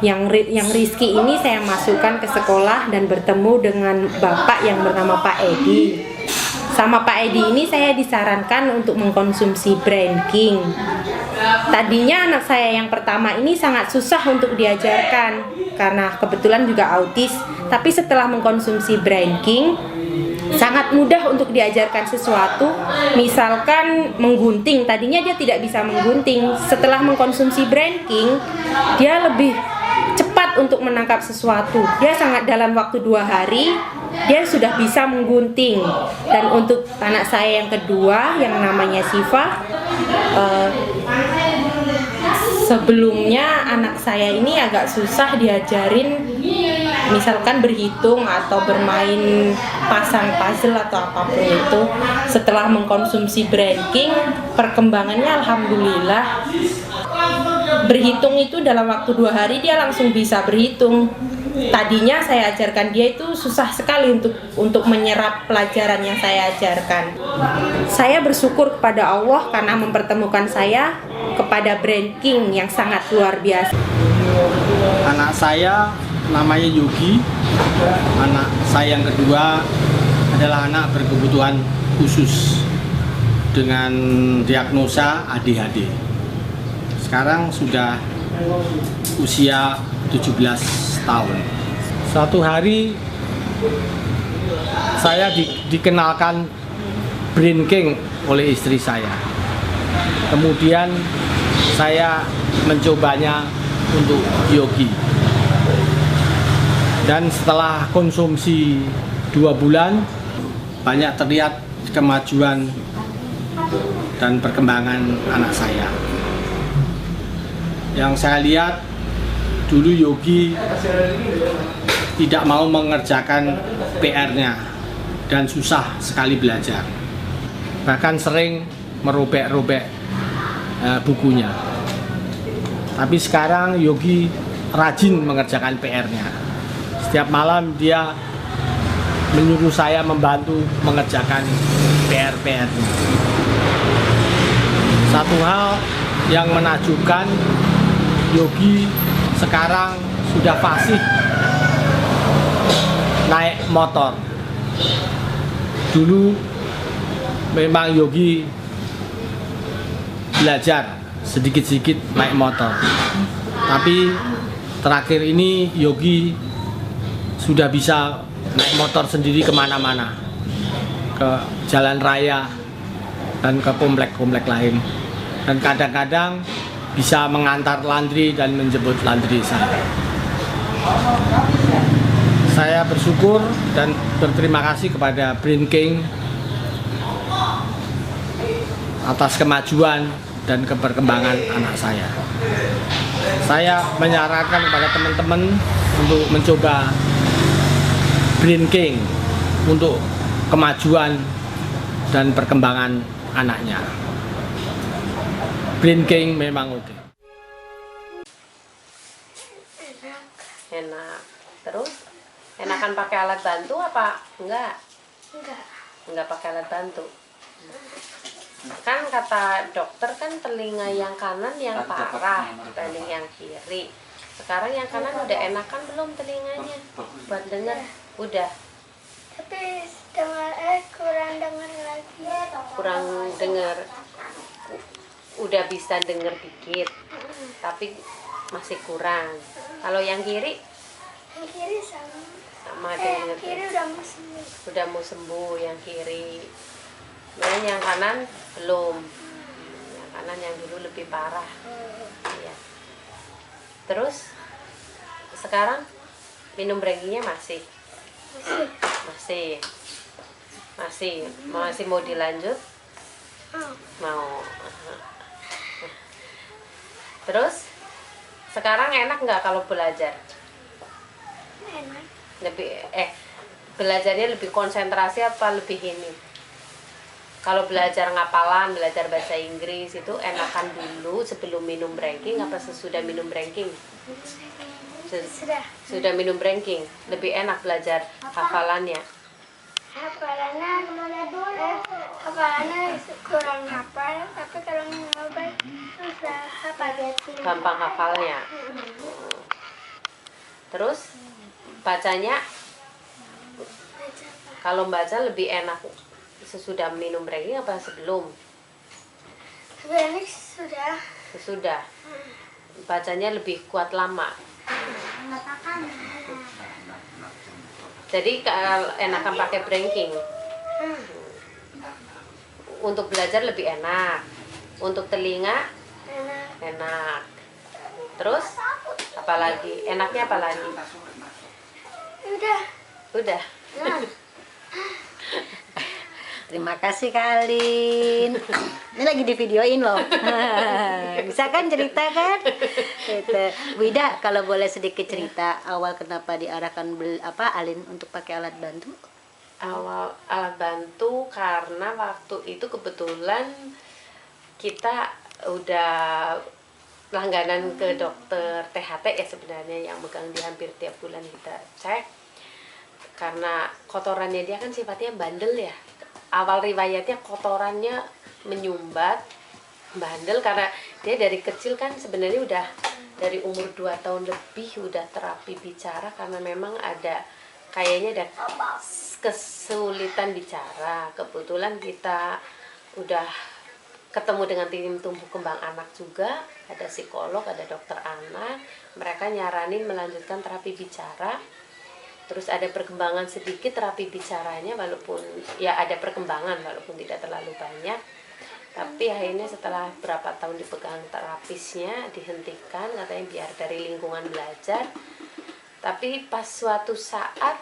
yang Rizky ini saya masukkan ke sekolah dan bertemu dengan bapak yang bernama Pak Edi. Sama Pak Edi ini saya disarankan untuk mengkonsumsi Brain King. Tadinya anak saya yang pertama ini sangat susah untuk diajarkan karena kebetulan juga autis. Tapi setelah mengkonsumsi Brain King, sangat mudah untuk diajarkan sesuatu. Misalkan menggunting, tadinya dia tidak bisa menggunting. Setelah mengkonsumsi Brain King, dia lebih cepat untuk menangkap sesuatu. Dia sangat dalam waktu 2 hari dia sudah bisa menggunting. Dan untuk anak saya yang kedua yang namanya Siva, sebelumnya anak saya ini agak susah diajarin, misalkan berhitung atau bermain pasang puzzle atau apapun itu. Setelah mengkonsumsi Brain King, perkembangannya alhamdulillah. Berhitung itu dalam waktu 2 hari dia langsung bisa berhitung. Tadinya saya ajarkan dia itu susah sekali untuk menyerap pelajaran yang saya ajarkan. Saya bersyukur kepada Allah karena mempertemukan saya kepada Brain King yang sangat luar biasa. Anak saya namanya Yogi. Anak saya yang kedua adalah anak berkebutuhan khusus dengan diagnosa ADHD. Sekarang sudah usia 17 tahun. Suatu hari saya dikenalkan Brain King oleh istri saya. Kemudian saya mencobanya untuk Yogi. Dan setelah konsumsi 2 bulan, banyak terlihat kemajuan dan perkembangan anak saya. Yang saya lihat, dulu Yogi tidak mau mengerjakan PR-nya dan susah sekali belajar. Bahkan sering merobek-robek bukunya. Tapi sekarang Yogi rajin mengerjakan PR-nya. Setiap malam dia menyuruh saya membantu mengerjakan PR-nya. Satu hal yang menakjubkan, Yogi sekarang sudah fasih naik motor. Dulu memang Yogi belajar sedikit-sedikit naik motor, tapi terakhir ini Yogi sudah bisa naik motor sendiri kemana-mana, ke jalan raya dan ke komplek-komplek lain, dan kadang-kadang bisa mengantar laundry dan menjemput laundry saya. Saya bersyukur dan berterima kasih kepada Brain King atas kemajuan dan perkembangan anak saya. Saya menyarankan kepada teman-teman untuk mencoba Brain King untuk kemajuan dan perkembangan anaknya. Brain King memang oke. Enak. Terus enakan pakai alat bantu apa enggak? Enggak pakai alat bantu. Kan kata dokter kan telinga yang kanan yang parah dibanding yang kiri. Sekarang yang kanan udah enakan belum telinganya buat dengar? Udah. Tapi kurang dengar lagi. Kurang dengar. Udah bisa dengar dikit. Tapi masih kurang. Kalau yang kiri? Yang kiri sama. Sama dengar. Yang kiri udah mau sembuh. Udah mau sembuh yang kiri. Dan yang kanan belum. Yang kanan yang dulu lebih parah. Iya. Terus sekarang minum Brain-nya masih mau dilanjut? Mau. Terus sekarang enak nggak kalau belajar? Enak. Belajarnya lebih konsentrasi apa lebih ini? Kalau belajar ngapalan, belajar bahasa Inggris itu enakan dulu sebelum minum Brain King apa sesudah minum Brain King? Sudah minum Brain King, lebih enak belajar hafalannya. Hafalannya kurang hafal, tapi kalau minum obat bisa hafal. Gampang hafalnya. Terus bacanya, kalau baca lebih enak sesudah minum ranking apa sebelum? Sebenarnya sudah. Sesudah. Bacanya lebih kuat lama. Jadi enakan pakai ranking. Untuk belajar lebih enak. Untuk telinga Enak. enak. Terus apalagi? Enaknya apalagi? Udah. Udah. Terima kasih Kak Alin. Ini lagi di videoin loh. Bisa kan cerita kan? Gitu. Wida, kalau boleh sedikit cerita awal kenapa diarahkan Alin untuk pakai alat bantu? Awal alat bantu karena waktu itu kebetulan kita udah langganan ke dokter THT ya sebenarnya, yang megang dia hampir tiap bulan kita cek, karena kotorannya dia kan sifatnya bandel ya. Awal riwayatnya kotorannya menyumbat, bandel, karena dia dari kecil kan sebenarnya udah dari umur 2 tahun lebih udah terapi bicara, karena memang ada kayaknya ada kesulitan bicara. Kebetulan kita udah ketemu dengan tim tumbuh kembang anak juga, ada psikolog, ada dokter anak, mereka nyaranin melanjutkan terapi bicara. Terus ada perkembangan sedikit terapi bicaranya, walaupun ya ada perkembangan walaupun tidak terlalu banyak. Tapi akhirnya setelah berapa tahun dipegang terapisnya dihentikan, katanya biar dari lingkungan belajar. Tapi pas suatu saat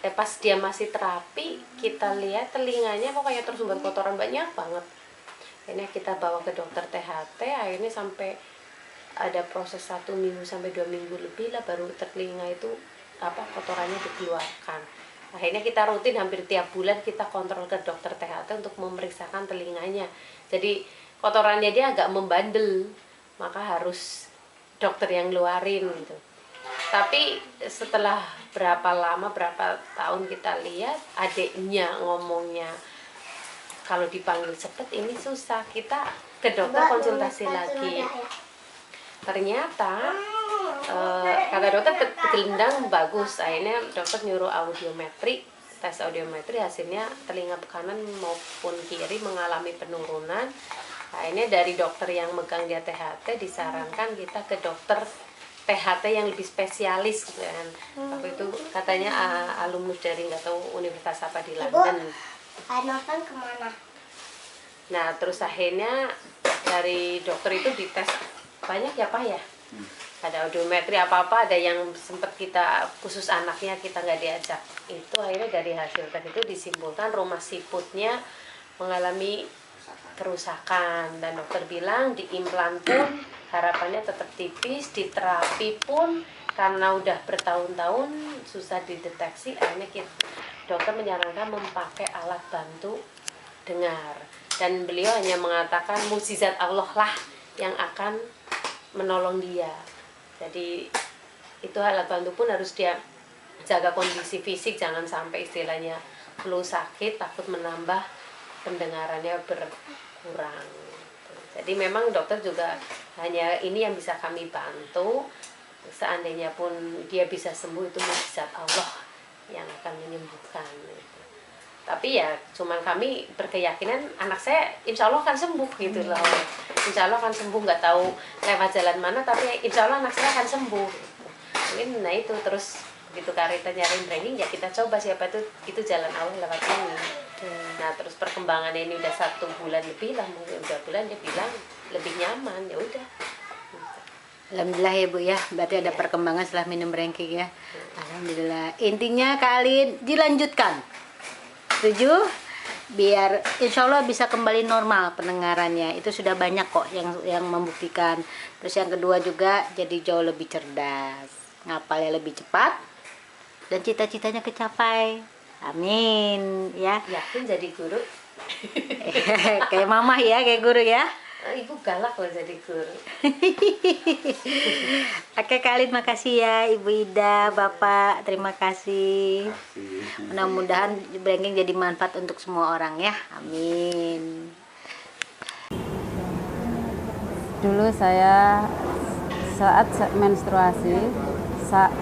pas dia masih terapi, kita lihat telinganya kok kayak tersumbat kotoran banyak banget. Akhirnya kita bawa ke dokter THT, akhirnya sampai ada proses 1 minggu sampai 2 minggu lebih lah baru telinga itu kotorannya dikeluarkan. Akhirnya kita rutin hampir tiap bulan kita kontrol ke dokter THT untuk memeriksakan telinganya. Jadi kotorannya dia agak membandel, maka harus dokter yang ngeluarin gitu. Tapi setelah berapa tahun kita lihat adiknya ngomongnya kalau dipanggil cepet ini susah, kita ke dokter konsultasi lagi. Ternyata kata dokter gelendang bagus. Akhirnya dokter nyuruh audiometri, tes audiometri, hasilnya telinga kanan maupun kiri mengalami penurunan. Akhirnya dari dokter yang megang dia THT disarankan kita ke dokter THT yang lebih spesialis gitu kan. Waktu itu katanya alumnus dari nggak tahu universitas apa di London. Nonton kemana? Nah terus akhirnya dari dokter itu dites banyak ya Pak ya, ada audiometri apa-apa, ada yang sempat kita khusus anaknya kita nggak diajak. Itu akhirnya dari hasil tes itu disimpulkan rumah siputnya mengalami kerusakan, dan dokter bilang diimplan pun harapannya tetap tipis, diterapi pun karena udah bertahun-tahun susah dideteksi. Akhirnya dokter menyarankan memakai alat bantu dengar, dan beliau hanya mengatakan mukjizat Allah lah yang akan menolong dia. Jadi itu alat bantu pun harus dia jaga kondisi fisik, jangan sampai istilahnya flu sakit takut menambah pendengarannya berkurang. Jadi memang dokter juga hanya ini yang bisa kami bantu. Seandainya pun dia bisa sembuh itu mukjizat Allah yang akan menyembuhkan. Tapi ya cuman kami berkeyakinan anak saya insya Allah akan sembuh gitu loh. Insya Allah akan sembuh, nggak tahu lewat jalan mana, tapi insya Allah anak saya akan sembuh. Mungkin nah itu terus begitu Karita nyariin training ya kita coba, siapa itu jalan Allah lewat ini. Nah terus perkembangannya ini udah 1 bulan lebih lah, mungkin 2 bulan dia bilang lebih nyaman, ya udah. Alhamdulillah ya Bu ya, berarti ada perkembangan setelah minum ranking ya. Alhamdulillah. Intinya Kak Alin dilanjutkan. Setuju? Biar insya Allah bisa kembali normal pendengarannya. Itu sudah banyak kok yang membuktikan. Terus yang kedua juga jadi jauh lebih cerdas, ngapalnya lebih cepat, dan cita-citanya kecapai. Amin ya. Yakin jadi guru? Kayak mama ya, kayak guru ya. Ibu galak loh jadi guru. Oke Kak Alin, makasih ya Ibu Ida, Bapak, terima kasih. Mudah-mudahan ranking jadi manfaat untuk semua orang ya. Amin. Dulu saya saat menstruasi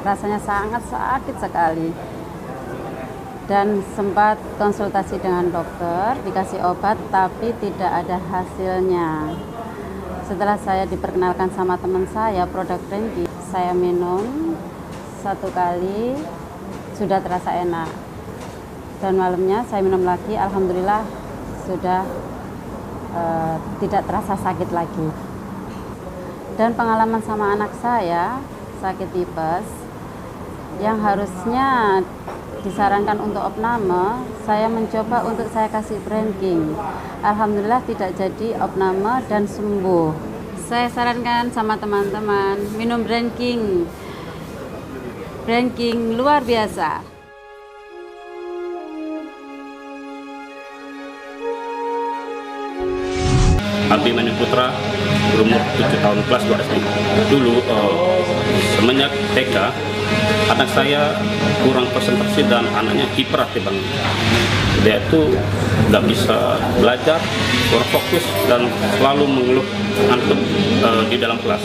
rasanya sangat sakit sekali. Dan sempat konsultasi dengan dokter, dikasih obat tapi tidak ada hasilnya. Setelah saya diperkenalkan sama teman saya produk Brandking, saya minum 1 kali sudah terasa enak. Dan malamnya saya minum lagi, alhamdulillah sudah tidak terasa sakit lagi. Dan pengalaman sama anak saya sakit tipes yang harusnya disarankan untuk opname, saya mencoba untuk saya kasih Brandking. Alhamdulillah tidak jadi opname dan sembuh. Saya sarankan sama teman-teman minum Brandking. Brandking luar biasa. Abimane Putra, berumur 7 tahun, kelas 2 SD. Dulu semenjak TK, anak saya kurang konsentrasi dan anaknya hiperaktif banget. Dia itu nggak bisa belajar, kurang fokus dan selalu mengeluh ngantuk di dalam kelas.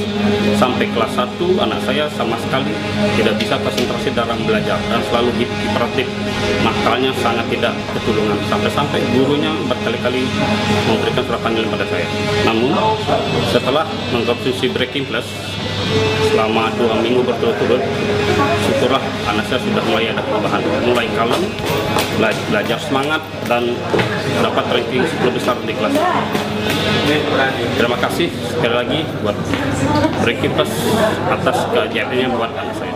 Sampai kelas 1 anak saya sama sekali tidak bisa konsentrasi dalam belajar dan selalu hiperaktif. Makanya sangat tidak ketulungan. Sampai-sampai gurunya berkali-kali memberikan surat panggilan pada saya. Namun setelah mengkonsumsi Brandking Plus selama 2 minggu berturut-turut, syukurlah anak saya sudah mulai ada perubahan, mulai kalem, belajar semangat dan dapat ranking 10 besar di kelas. Terima kasih sekali lagi buat Brandking Plus atas keajaibannya buat anak saya.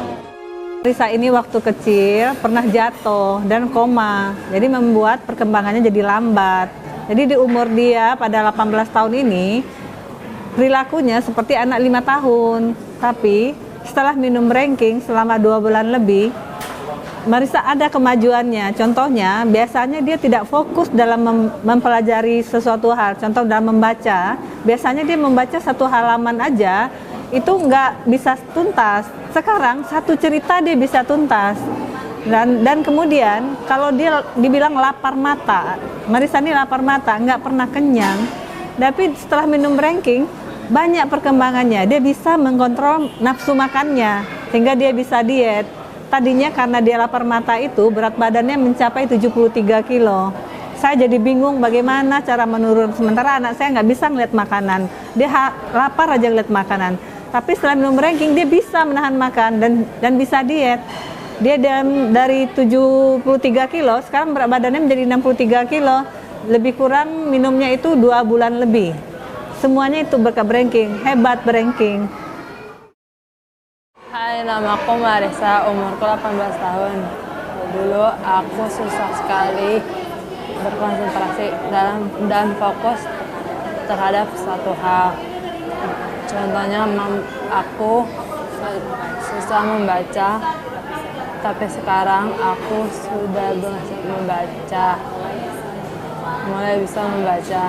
Risa ini waktu kecil pernah jatuh dan koma, jadi membuat perkembangannya jadi lambat. Jadi di umur dia pada 18 tahun ini, perilakunya seperti anak 5 tahun. Tapi setelah minum Brandking selama 2 bulan lebih, Marisa ada kemajuannya. Contohnya, biasanya dia tidak fokus dalam mempelajari sesuatu hal. Contoh dalam membaca, biasanya dia membaca 1 halaman aja, itu nggak bisa tuntas. Sekarang 1 cerita dia bisa tuntas. Dan kemudian kalau dia dibilang lapar mata, Marisa ini lapar mata, nggak pernah kenyang. Tapi setelah minum Brandking, banyak perkembangannya. Dia bisa mengontrol nafsu makannya, sehingga dia bisa diet. Tadinya karena dia lapar mata itu, berat badannya mencapai 73 kilo. Saya jadi bingung bagaimana cara menurun. Sementara anak saya nggak bisa ngeliat makanan. Dia lapar aja ngeliat makanan. Tapi setelah minum Brandking, dia bisa menahan makan dan bisa diet. Dia dari 73 kilo, sekarang berat badannya menjadi 63 kilo. Lebih kurang minumnya itu 2 bulan lebih. Semuanya itu berkat Brandking. Hebat Brandking. Hai, nama aku Marisa, umurku 18 tahun. Dulu aku susah sekali berkonsentrasi dan fokus terhadap satu hal. Contohnya aku susah membaca, tapi sekarang aku sudah bisa membaca, mulai bisa membaca.